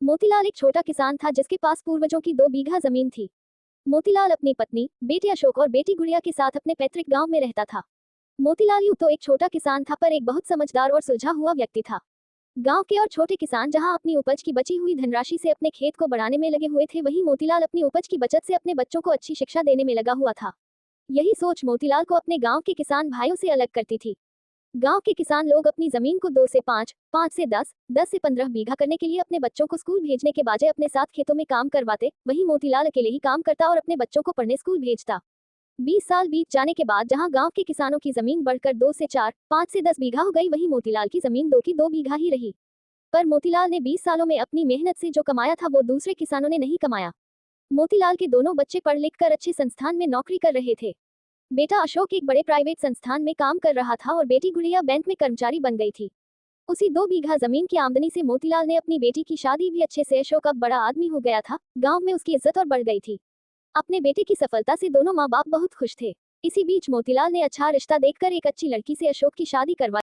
मोतीलाल एक छोटा किसान था जिसके पास पूर्वजों की 2 बीघा जमीन थी। मोतीलाल अपनी पत्नी, बेटे अशोक और बेटी गुड़िया के साथ अपने पैतृक गांव में रहता था। मोतीलाल यूं तो एक छोटा किसान था पर एक बहुत समझदार और सुलझा हुआ व्यक्ति था। गांव के और छोटे किसान जहां अपनी उपज की बची हुई धनराशि से अपने खेत को बढ़ाने में लगे हुए थे, वहीं मोतीलाल अपनी उपज की बचत से अपने बच्चों को अच्छी शिक्षा देने में लगा हुआ था। यही सोच मोतीलाल को अपने गांव के किसान भाइयों से अलग करती थी। गांव के किसान लोग अपनी जमीन को 2 से 5, 5 से 10, 10 से 15 बीघा करने के लिए अपने बच्चों को स्कूल भेजने के बाजे अपने साथ खेतों में काम करवाते, वहीं मोतीलाल अकेले ही काम करता और अपने बच्चों को पढ़ने स्कूल भेजता। 20 साल बीत जाने के बाद जहां गांव के किसानों की जमीन बढ़कर 2 से 4, 5 से 10 बीघा हो गई, वहीं मोतीलाल की जमीन 2 की 2 बीघा ही रही। पर मोतीलाल ने 20 सालों में अपनी मेहनत से जो कमाया था वो दूसरे किसानों ने नहीं कमाया। मोतीलाल के दोनों बच्चे पढ़ लिख कर अच्छे संस्थान में नौकरी कर रहे थे। बेटा अशोक एक बड़े प्राइवेट संस्थान में काम कर रहा था और बेटी गुड़िया बैंक में कर्मचारी बन गई थी। उसी 2 बीघा जमीन की आमदनी से मोतीलाल ने अपनी बेटी की शादी भी अच्छे से, अशोक अब बड़ा आदमी हो गया था, गांव में उसकी इज्जत और बढ़ गई थी। अपने बेटे की सफलता से दोनों माँ बाप बहुत खुश थे। इसी बीच मोतीलाल ने अच्छा रिश्ता देखकर एक अच्छी लड़की से अशोक की शादी करवाई।